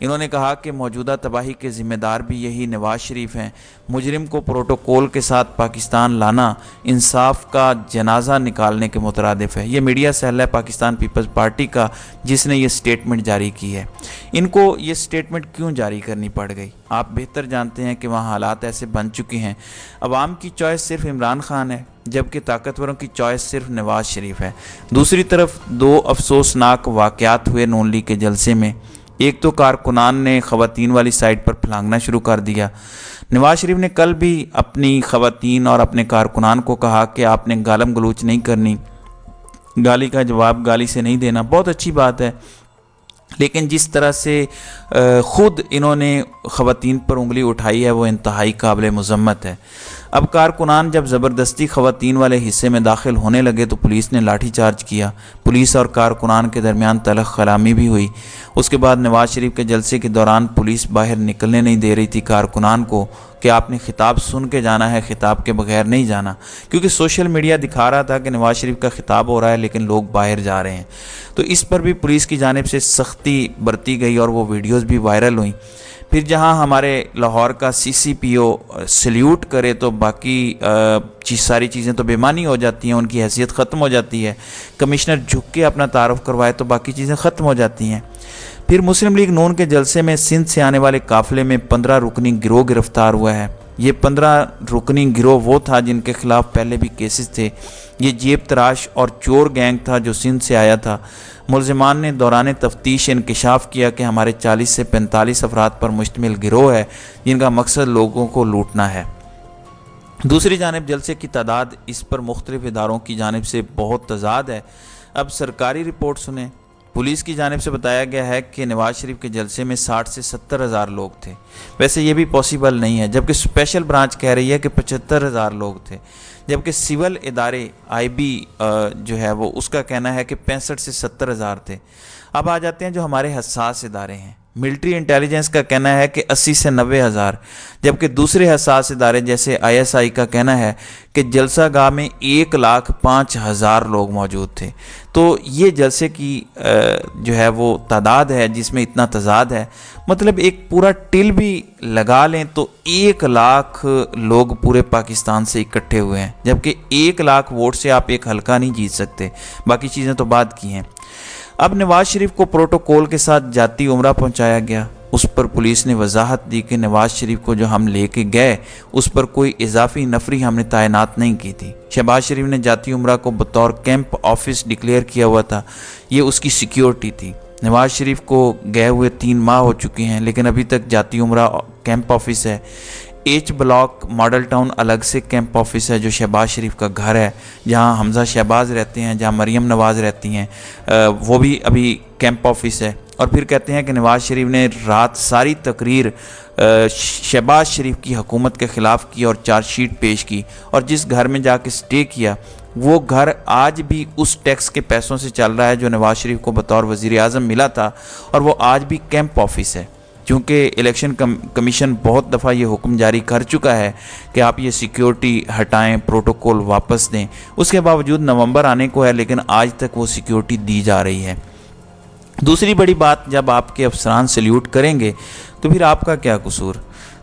انہوں نے کہا کہ موجودہ تباہی کے ذمہ دار بھی یہی نواز شریف ہیں۔ مجرم کو پروٹوکول کے ساتھ پاکستان لانا انصاف کا جنازہ نکالنے کے مترادف ہے۔ یہ میڈیا سیل ہے پاکستان پیپلز پارٹی کا جس نے یہ سٹیٹمنٹ جاری کی ہے۔ ان کو یہ سٹیٹمنٹ کیوں جاری کرنی پڑ گئی؟ آپ بہتر جانتے ہیں کہ وہاں حالات ایسے بن چکے ہیں۔ عوام کی چوائس صرف عمران خان ہے، جبکہ طاقتوروں کی چوائس صرف نواز شریف ہے۔ دوسری طرف دو افسوسناک واقعات ہوئے نون لیگ کے جلسے میں۔ ایک تو کارکنان نے خواتین والی سائٹ پر پھلانگنا شروع کر دیا۔ نواز شریف نے کل بھی اپنی خواتین اور اپنے کارکنان کو کہا کہ آپ نے گالم گلوچ نہیں کرنی، گالی کا جواب گالی سے نہیں دینا۔ بہت اچھی بات ہے، لیکن جس طرح سے خود انہوں نے خواتین پر انگلی اٹھائی ہے وہ انتہائی قابل مذمت ہے۔ اب کارکنان جب زبردستی خواتین والے حصے میں داخل ہونے لگے تو پولیس نے لاٹھی چارج کیا۔ پولیس اور کارکنان کے درمیان تلخ کلامی بھی ہوئی۔ اس کے بعد نواز شریف کے جلسے کے دوران پولیس باہر نکلنے نہیں دے رہی تھی کارکنان کو کہ آپ نے خطاب سن کے جانا ہے، خطاب کے بغیر نہیں جانا، کیونکہ سوشل میڈیا دکھا رہا تھا کہ نواز شریف کا خطاب ہو رہا ہے لیکن لوگ باہر جا رہے ہیں۔ تو اس پر بھی پولیس کی جانب سے سختی برتی گئی اور وہ ویڈیوز بھی وائرل ہوئیں۔ پھر جہاں ہمارے لاہور کا CCPO سلیوٹ کرے تو باقی ساری چیزیں تو بے معنی ہو جاتی ہیں، ان کی حیثیت ختم ہو جاتی ہے۔ کمشنر جھک کے اپنا تعارف کروائے تو باقی چیزیں ختم ہو جاتی ہیں۔ پھر مسلم لیگ نون کے جلسے میں سندھ سے آنے والے قافلے میں 15 رکنی گروہ گرفتار ہوا ہے۔ یہ 15 رکنی گروہ وہ تھا جن کے خلاف پہلے بھی کیسز تھے۔ یہ جیب تراش اور چور گینگ تھا جو سندھ سے آیا تھا۔ ملزمان نے دوران تفتیش انکشاف کیا کہ ہمارے 40 سے 45 افراد پر مشتمل گروہ ہے جن کا مقصد لوگوں کو لوٹنا ہے۔ دوسری جانب جلسے کی تعداد اس پر مختلف اداروں کی جانب سے بہت تضاد ہے۔ اب سرکاری رپورٹ سنیں۔ پولیس کی جانب سے بتایا گیا ہے کہ نواز شریف کے جلسے میں 60 سے 70 ہزار لوگ تھے۔ ویسے یہ بھی پاسبل نہیں ہے، جبکہ اسپیشل برانچ کہہ رہی ہے کہ 75 ہزار لوگ تھے، جبکہ سول ادارے IB جو ہے وہ اس کا کہنا ہے کہ 65 سے 70 ہزار تھے۔ اب آ جاتے ہیں جو ہمارے حساس ادارے ہیں۔ ملٹری انٹیلیجنس کا کہنا ہے کہ 80 سے 90 ہزار، جبکہ دوسرے حساس ادارے جیسے ISI کا کہنا ہے کہ جلسہ گاہ میں 1,05,000 لوگ موجود تھے۔ تو یہ جلسے کی جو ہے وہ تعداد ہے جس میں اتنا تضاد ہے، مطلب ایک پورا ٹل بھی لگا لیں تو 1,00,000 لوگ پورے پاکستان سے اکٹھے ہوئے ہیں، جبکہ 1,00,000 ووٹ سے آپ ایک حلقہ نہیں جیت سکتے، باقی چیزیں تو بات کی ہیں۔ اب نواز شریف کو پروٹوکول کے ساتھ جاتی عمرہ پہنچایا گیا۔ اس پر پولیس نے وضاحت دی کہ نواز شریف کو جو ہم لے کے گئے اس پر کوئی اضافی نفری ہم نے تعینات نہیں کی تھی۔ شہباز شریف نے جاتی عمرہ کو بطور کیمپ آفس ڈکلیئر کیا ہوا تھا، یہ اس کی سیکیورٹی تھی۔ نواز شریف کو گئے ہوئے 3 ماہ ہو چکے ہیں لیکن ابھی تک جاتی عمرہ کیمپ آفس ہے۔ H بلاک ماڈل ٹاؤن الگ سے کیمپ آفس ہے جو شہباز شریف کا گھر ہے، جہاں حمزہ شہباز رہتے ہیں، جہاں مریم نواز رہتی ہیں، وہ بھی ابھی کیمپ آفس ہے۔ اور پھر کہتے ہیں کہ نواز شریف نے رات ساری تقریر شہباز شریف کی حکومت کے خلاف کی اور چارج شیٹ پیش کی، اور جس گھر میں جا کے سٹے کیا وہ گھر آج بھی اس ٹیکس کے پیسوں سے چل رہا ہے جو نواز شریف کو بطور وزیر اعظم ملا تھا، اور وہ آج بھی کیمپ آفس ہے۔ چونکہ الیکشن کمیشن بہت دفعہ یہ حکم جاری کر چکا ہے کہ آپ یہ سیکیورٹی ہٹائیں، پروٹوکول واپس دیں، اس کے باوجود نومبر آنے کو ہے لیکن آج تک وہ سیکیورٹی دی جا رہی ہے۔ دوسری بڑی بات، جب آپ کے افسران سلیوٹ کریں گے تو پھر آپ کا کیا قصور؟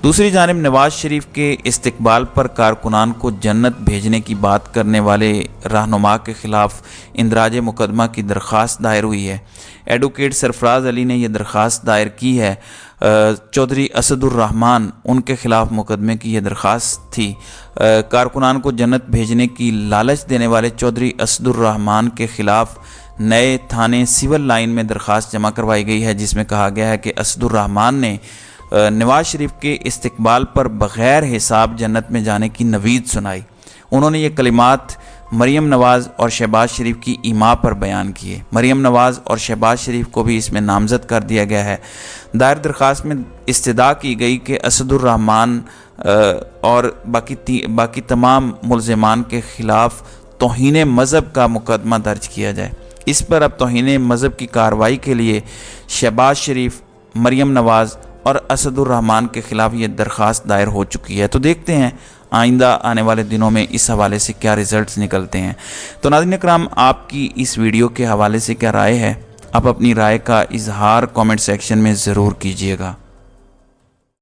دوسری جانب نواز شریف کے استقبال پر کارکنان کو جنت بھیجنے کی بات کرنے والے رہنما کے خلاف اندراج مقدمہ کی درخواست دائر ہوئی ہے۔ ایڈوکیٹ سرفراز علی نے یہ درخواست دائر کی ہے۔ چودھری اسد الرحمان ان کے خلاف مقدمے کی یہ درخواست تھی۔ کارکنان کو جنت بھیجنے کی لالچ دینے والے چودھری اسد الرحمان کے خلاف نئے تھانے سول لائن میں درخواست جمع کروائی گئی ہے، جس میں کہا گیا ہے کہ اسد الرحمان نے نواز شریف کے استقبال پر بغیر حساب جنت میں جانے کی نوید سنائی۔ انہوں نے یہ کلمات مریم نواز اور شہباز شریف کی ایما پر بیان کیے۔ مریم نواز اور شہباز شریف کو بھی اس میں نامزد کر دیا گیا ہے۔ دائر درخواست میں استدعا کی گئی کہ اسد الرحمان اور باقی تمام ملزمان کے خلاف توہین مذہب کا مقدمہ درج کیا جائے۔ اس پر اب توہین مذہب کی کارروائی کے لیے شہباز شریف، مریم نواز اور اسد الرحمان کے خلاف یہ درخواست دائر ہو چکی ہے۔ تو دیکھتے ہیں آئندہ آنے والے دنوں میں اس حوالے سے کیا ریزلٹس نکلتے ہیں۔ تو ناظرین اکرام، آپ کی اس ویڈیو کے حوالے سے کیا رائے ہے؟ آپ اپنی رائے کا اظہار کامنٹ سیکشن میں ضرور کیجیے گا۔